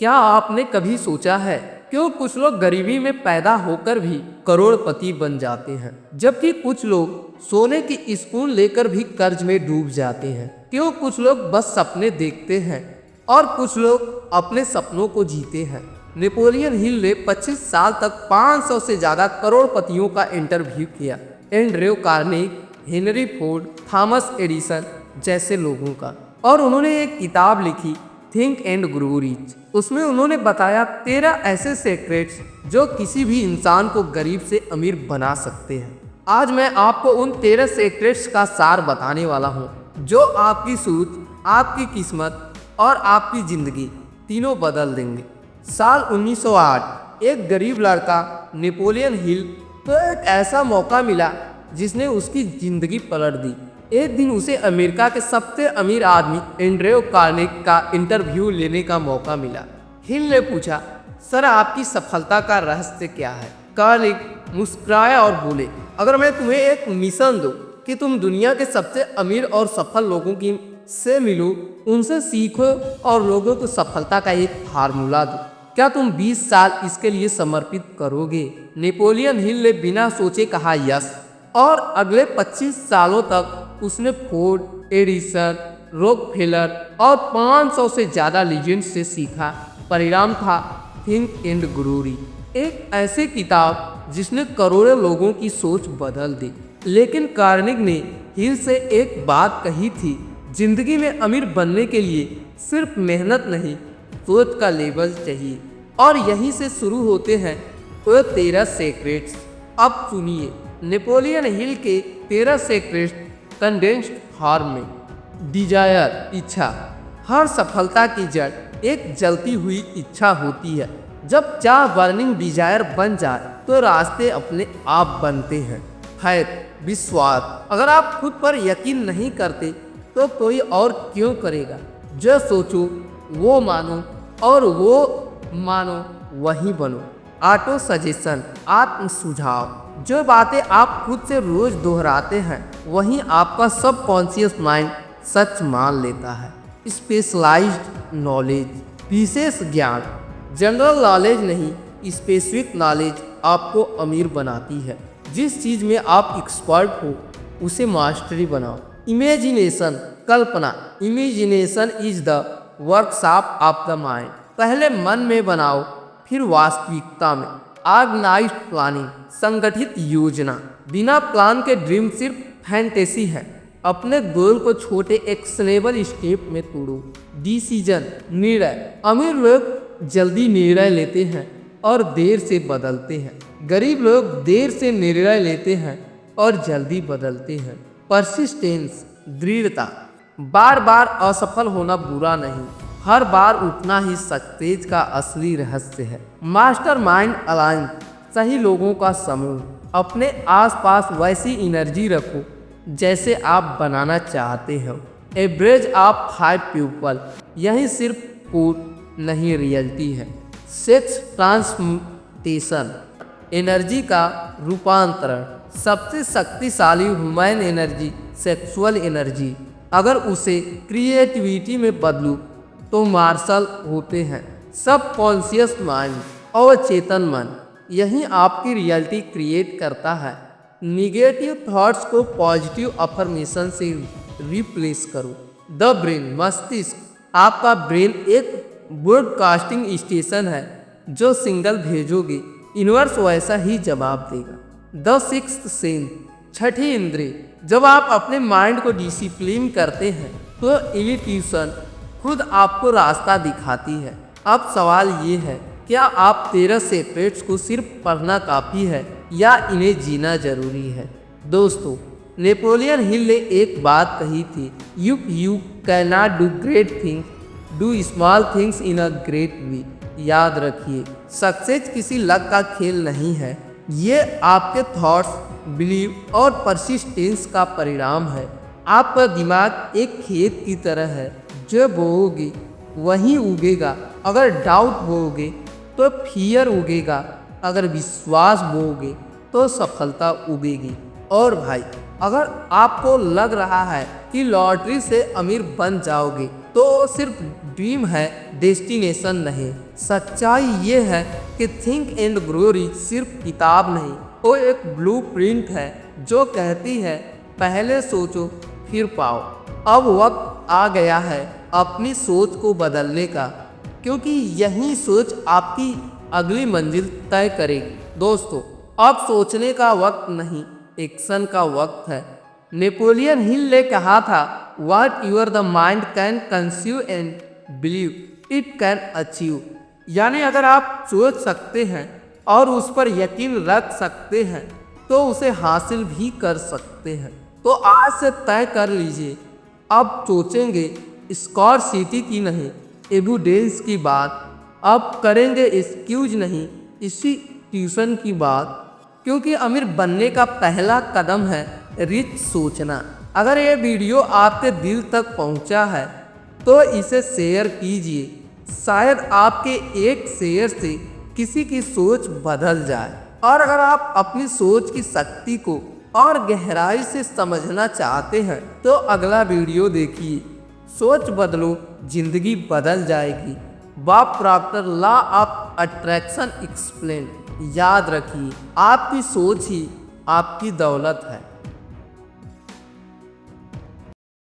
क्या आपने कभी सोचा है क्यों कुछ लोग गरीबी में पैदा होकर भी करोड़पति बन जाते हैं, जबकि कुछ लोग सोने की स्पून लेकर भी कर्ज में डूब जाते हैं? क्यों कुछ लोग बस सपने देखते हैं और कुछ लोग अपने सपनों को जीते हैं? नेपोलियन हिल ने 25 साल तक 500 से ज्यादा करोड़पतियों का इंटरव्यू किया। Andrew Carnegie, Henry Ford, Thomas Edison जैसे लोगों का। और उन्होंने एक किताब लिखी, थिंक एंड ग्रो रिच। उसमें उन्होंने बताया 13 ऐसे सीक्रेट्स जो किसी भी इंसान को गरीब से अमीर बना सकते हैं। आज मैं आपको उन 13 सीक्रेट्स का सार बताने वाला हूँ जो आपकी सोच, आपकी किस्मत और आपकी जिंदगी तीनों बदल देंगे। साल 1908 एक गरीब लड़का नेपोलियन हिल को एक ऐसा मौका मिला जिसने उसकी जिंदगी पलट दी। एक दिन उसे अमेरिका के सबसे अमीर आदमी एंड्रयू कार्नेगी का इंटरव्यू लेने का मौका मिला। हिल ने पूछा, सर आपकी सफलता का रहस्य क्या है? कार्नेगी मुस्कुराया और बोले, अगर मैं तुम्हें एक मिशन दूं कि तुम दुनिया के सबसे अमीर और सफल लोगों की से मिलो, उनसे सीखो और लोगों को सफलता का एक फार्मूला दो, क्या तुम 20 साल इसके लिए समर्पित करोगे? नेपोलियन हिल ने बिना सोचे कहा यस, और अगले 25 सालों तक उसने फोर्ड, एडिसन, रॉकफेलर और 500 से ज्यादा लीजेंड से सीखा। परिणाम था थिंक एंड ग्रो रिच, एक ऐसी किताब जिसने करोड़ों लोगों की सोच बदल दी। लेकिन कार्नेगी ने हिल से एक बात कही थी, जिंदगी में अमीर बनने के लिए सिर्फ मेहनत नहीं, सोच का लेवल चाहिए। और यहीं से शुरू होते हैं वो 13 सीक्रेट्स। अब सुनिए नेपोलियन हिल के 13 सीक्रेट्स कंडेंस्ड फॉर्म में। डिजायर, इच्छा। हर सफलता की जड़ एक जलती हुई इच्छा होती है। जब चाह बर्निंग डिजायर बन जाए तो रास्ते अपने आप बनते हैं। फैथ, विश्वास। अगर आप खुद पर यकीन नहीं करते तो कोई और क्यों करेगा? जो सोचो वो मानो और वो मानो वही बनो। ऑटो सजेशन, आत्म सुझाव। जो बातें आप खुद से रोज दोहराते हैं वहीं आपका सबकॉन्शियस माइंड सच मान लेता है। स्पेशलाइज्ड नॉलेज, विशेष ज्ञान। जनरल नॉलेज नहीं, स्पेसिफिक नॉलेज आपको अमीर बनाती है। जिस चीज में आप एक्सपर्ट हो उसे मास्टरी बनाओ। Imagination, Kalpana. Imagination is the workshop of the mind. पहले मन में बनाओ फिर वास्तविकता में। ऑर्गेनाइज्ड प्लानिंग, संगठित योजना। बिना प्लान के ड्रीम सिर्फ फैंटेसी है। अपने गोल को छोटे एक्शनेबल स्टेप में तोड़ो। डिसीजन, निर्णय। अमीर लोग जल्दी निर्णय लेते हैं और देर से बदलते हैं। गरीब लोग देर से निर्णय लेते हैं और जल्दी बदलते हैं। परसिस्टेंस, दृढ़ता। बार बार असफल होना बुरा नहीं, हर बार उठना ही सक्सेस का असली रहस्य है। मास्टरमाइंड अलायंस, सही लोगों का समूह। अपने आसपास वैसी एनर्जी रखो जैसे आप बनाना चाहते हो। एवरेज ऑफ 5 पीपल, यही सिर्फ कोट नहीं रियलिटी है। सेक्स ट्रांसम्यूटेशन, एनर्जी का रूपांतरण। सबसे शक्तिशाली ह्यूमन एनर्जी सेक्सुअल एनर्जी। अगर उसे क्रिएटिविटी में बदलूं तो मार्शल होते हैं। सबकॉन्शियस माइंड, अवचेतन मन, यही आपकी रियलिटी क्रिएट करता है। निगेटिव थॉट्स को पॉजिटिव अफर्मेशन से रिप्लेस करो। द ब्रेन, मस्तिष्क। आपका ब्रेन एक ब्रॉडकास्टिंग स्टेशन है, जो सिग्नल भेजोगे यूनिवर्स वैसा ही जवाब देगा। द सिक्स्थ सेंस, छठी इंद्रिय। जब आप अपने माइंड को डिसिप्लिन करते हैं तो इंट्यूशन खुद आपको रास्ता दिखाती है। अब सवाल ये है, क्या आप 13 सीक्रेट्स को सिर्फ पढ़ना काफ़ी है या इन्हें जीना जरूरी है? दोस्तों, नेपोलियन हिल ने एक बात कही थी, you can not do great things, do small things in a great way. याद रखिए, सक्सेस किसी लक का खेल नहीं है, ये आपके थॉट्स, बिलीव और परसिस्टेंस का परिणाम है। आपका दिमाग एक खेत की तरह है, जो बोओगे वहीं उगेगा। अगर डाउट बोओगे तो फियर उगेगा, अगर विश्वास बोओगे तो सफलता उगेगी। और भाई, अगर आपको लग रहा है कि लॉटरी से अमीर बन जाओगे तो सिर्फ ड्रीम है, डेस्टिनेशन नहीं। सच्चाई ये है कि थिंक एंड ग्रो रिच सिर्फ किताब नहीं, वो एक ब्लूप्रिंट है जो कहती है पहले सोचो फिर पाओ। अब वक्त आ गया है अपनी सोच को बदलने का, क्योंकि यही सोच आपकी अगली मंजिल तय करेगी। दोस्तों, अब सोचने का वक्त नहीं, एक्शन का वक्त है। नेपोलियन हिल ने कहा था, what your the mind can conceive and believe it can achieve. यानी अगर आप सोच सकते हैं और उस पर यकीन रख सकते हैं तो उसे हासिल भी कर सकते हैं। तो आज से तय कर लीजिए, अब सोचेंगे स्कॉर सिटी की नहीं, एविडेंस की बात। अब करेंगे एक्सक्यूज नहीं, इसी ट्यूशन की बात। क्योंकि अमीर बनने का पहला कदम है रिच सोचना। अगर ये वीडियो आपके दिल तक पहुंचा है तो इसे शेयर कीजिए, शायद आपके एक शेयर से किसी की सोच बदल जाए। और अगर आप अपनी सोच की शक्ति को और गहराई से समझना चाहते हैं तो अगला वीडियो देखिए। सोच बदलो, जिंदगी बदल जाएगी। Bob Procter, law of attraction explain. याद रखिए, आपकी सोच ही आपकी दौलत है।